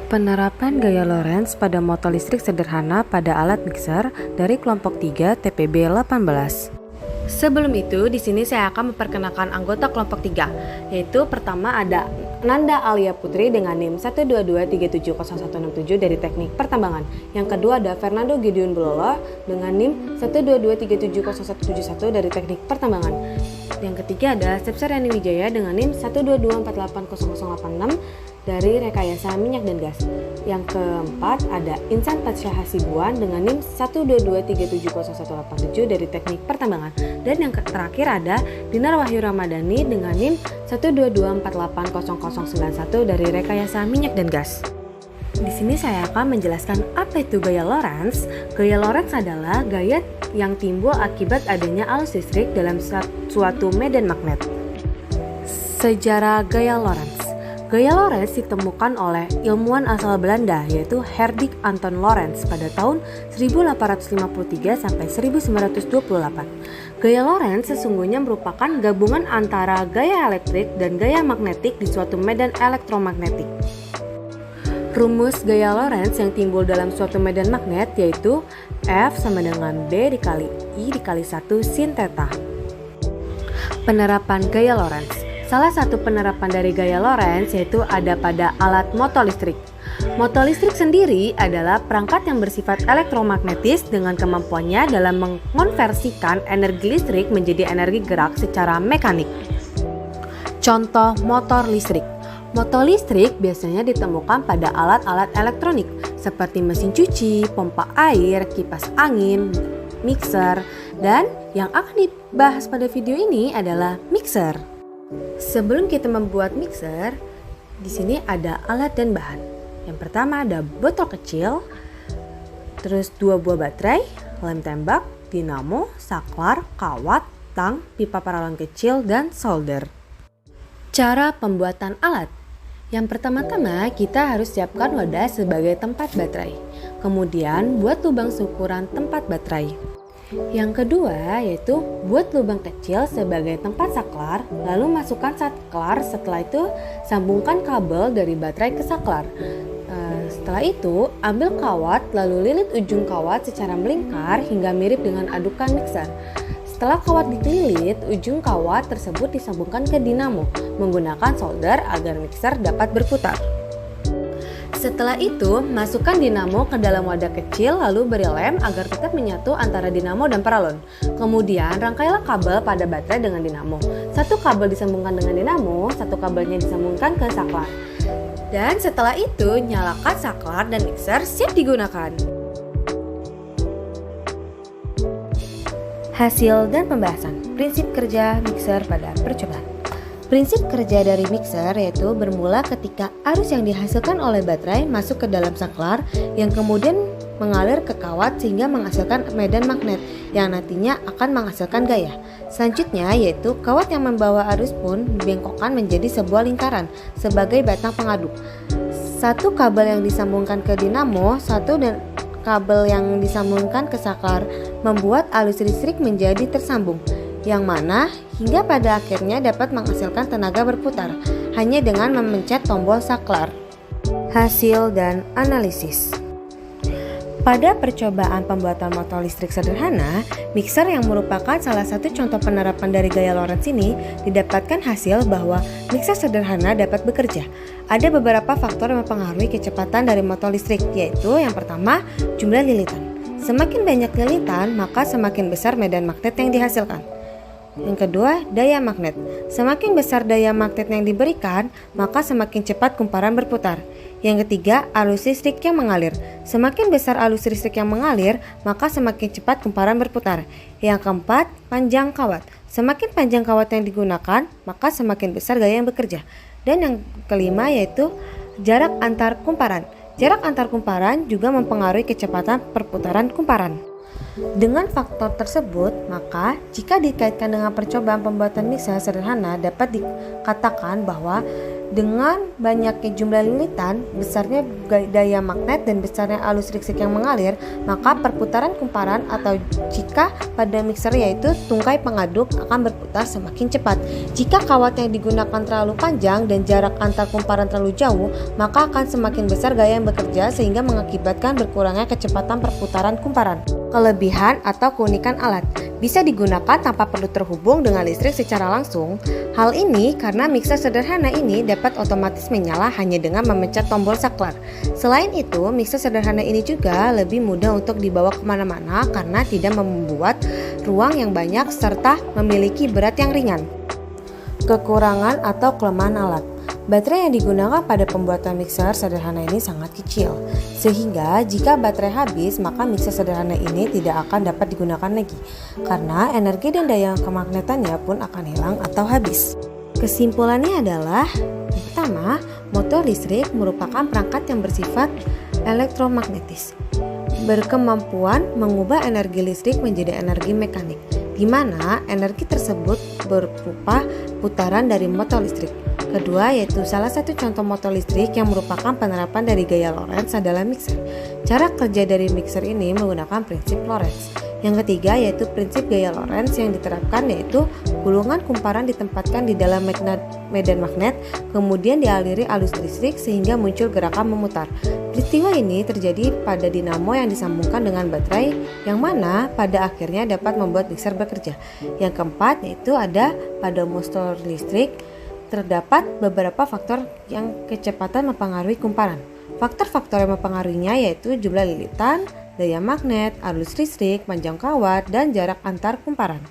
Penerapan gaya Lorentz pada motor listrik sederhana pada alat mixer dari kelompok 3 TPB 18. Sebelum itu, di sini saya akan memperkenalkan anggota kelompok 3, yaitu pertama ada Nanda Alia Putri dengan NIM 122370167 dari Teknik Pertambangan. Yang kedua ada Fernando Gideon Bulolo dengan NIM 122370171 dari Teknik Pertambangan. Yang ketiga ada Sepsar Yani Wijaya dengan NIM 122480086 dari Rekayasa Minyak dan Gas. Yang keempat ada Insan Patsya Hasibuan dengan NIM 122370187 dari Teknik Pertambangan. Dan yang terakhir ada Dinar Wahyu Ramadhani dengan NIM 122480091 dari Rekayasa Minyak dan Gas. Di sini saya akan menjelaskan apa itu gaya Lorentz. Gaya Lorentz adalah gaya yang timbul akibat adanya arus listrik dalam suatu medan magnet. Sejarah gaya Lorentz. Gaya Lorentz ditemukan oleh ilmuwan asal Belanda yaitu Hendrik Anton Lorentz pada tahun 1853 sampai 1928. Gaya Lorentz sesungguhnya merupakan gabungan antara gaya elektrik dan gaya magnetik di suatu medan elektromagnetik. Rumus gaya Lorentz yang timbul dalam suatu medan magnet yaitu F sama dengan B dikali I dikali 1 sin theta. Penerapan gaya Lorentz. Salah satu penerapan dari gaya Lorentz yaitu ada pada alat motor listrik. Motor listrik sendiri adalah perangkat yang bersifat elektromagnetis dengan kemampuannya dalam mengonversikan energi listrik menjadi energi gerak secara mekanik. Contoh motor listrik. Motor listrik biasanya ditemukan pada alat-alat elektronik seperti mesin cuci, pompa air, kipas angin, mixer, dan yang akan dibahas pada video ini adalah mixer. Sebelum kita membuat mixer, di sini ada alat dan bahan. Yang pertama ada botol kecil, terus 2 buah baterai, lem tembak, dinamo, saklar, kawat, tang, pipa paralon kecil, dan solder. Cara pembuatan alat. Yang pertama-tama kita harus siapkan wadah sebagai tempat baterai. Kemudian buat lubang seukuran tempat baterai. Yang kedua yaitu buat lubang kecil sebagai tempat saklar, lalu masukkan saklar, setelah itu sambungkan kabel dari baterai ke saklar. Setelah itu ambil kawat lalu lilit ujung kawat secara melingkar hingga mirip dengan adukan mixer. Setelah kawat dililit, ujung kawat tersebut disambungkan ke dinamo menggunakan solder agar mixer dapat berputar. Setelah itu, masukkan dinamo ke dalam wadah kecil lalu beri lem agar tetap menyatu antara dinamo dan paralon. Kemudian, rangkailah kabel pada baterai dengan dinamo. Satu kabel disambungkan dengan dinamo, satu kabelnya disambungkan ke saklar. Dan setelah itu, nyalakan saklar dan mixer siap digunakan. Hasil dan pembahasan. Prinsip kerja mixer pada percobaan. Prinsip kerja dari mixer yaitu bermula ketika arus yang dihasilkan oleh baterai masuk ke dalam saklar yang kemudian mengalir ke kawat sehingga menghasilkan medan magnet yang nantinya akan menghasilkan gaya. Selanjutnya yaitu kawat yang membawa arus pun dibengkokkan menjadi sebuah lingkaran sebagai batang pengaduk. Satu kabel yang disambungkan ke dinamo, satu dan kabel yang disambungkan ke saklar membuat arus listrik menjadi tersambung, yang mana hingga pada akhirnya dapat menghasilkan tenaga berputar hanya dengan memencet tombol saklar. Hasil dan analisis. Pada percobaan pembuatan motor listrik sederhana, mixer yang merupakan salah satu contoh penerapan dari gaya Lorentz ini didapatkan hasil bahwa mixer sederhana dapat bekerja. Ada beberapa faktor yang mempengaruhi kecepatan dari motor listrik, yaitu yang pertama, jumlah lilitan. Semakin banyak lilitan, maka semakin besar medan magnet yang dihasilkan. Yang kedua, daya magnet. Semakin besar daya magnet yang diberikan, maka semakin cepat kumparan berputar. Yang ketiga, arus listrik yang mengalir. Semakin besar arus listrik yang mengalir, maka semakin cepat kumparan berputar. Yang keempat, panjang kawat. Semakin panjang kawat yang digunakan, maka semakin besar gaya yang bekerja. Dan yang kelima yaitu jarak antar kumparan. Jarak antar kumparan juga mempengaruhi kecepatan perputaran kumparan. Dengan faktor tersebut, maka jika dikaitkan dengan percobaan pembuatan mixer sederhana dapat dikatakan bahwa Dengan banyaknya jumlah lilitan, besarnya daya magnet dan besarnya arus listrik yang mengalir, maka perputaran kumparan atau jika pada mixer yaitu tungkai pengaduk akan berputar semakin cepat. Jika kawat yang digunakan terlalu panjang dan jarak antar kumparan terlalu jauh, maka akan semakin besar gaya yang bekerja sehingga mengakibatkan berkurangnya kecepatan perputaran kumparan. Kelebihan atau keunikan alat bisa digunakan tanpa perlu terhubung dengan listrik secara langsung. Hal ini karena mixer sederhana ini dapat otomatis menyala hanya dengan memencet tombol saklar. Selain itu, mixer sederhana ini juga lebih mudah untuk dibawa kemana-mana karena tidak membuat ruang yang banyak serta memiliki berat yang ringan. Kekurangan atau kelemahan alat. Baterai yang digunakan pada pembuatan mixer sederhana ini sangat kecil, sehingga jika baterai habis maka mixer sederhana ini tidak akan dapat digunakan lagi, karena energi dan daya kemagnetannya pun akan hilang atau habis. Kesimpulannya adalah, yang pertama, motor listrik merupakan perangkat yang bersifat elektromagnetis, berkemampuan mengubah energi listrik menjadi energi mekanik, di mana energi tersebut berupa putaran dari motor listrik. Kedua, yaitu salah satu contoh motor listrik yang merupakan penerapan dari gaya Lorentz adalah mixer. Cara kerja dari mixer ini menggunakan prinsip Lorentz. Yang ketiga, yaitu prinsip gaya Lorentz yang diterapkan, yaitu gulungan kumparan ditempatkan di dalam medan magnet, kemudian dialiri arus listrik sehingga muncul gerakan memutar. Peristiwa ini terjadi pada dinamo yang disambungkan dengan baterai, yang mana pada akhirnya dapat membuat mixer bekerja. Yang keempat, yaitu ada pada motor listrik terdapat beberapa faktor yang kecepatan mempengaruhi kumparan. Faktor-faktor yang mempengaruhinya yaitu jumlah lilitan, daya magnet, arus listrik, panjang kawat, dan jarak antar kumparan.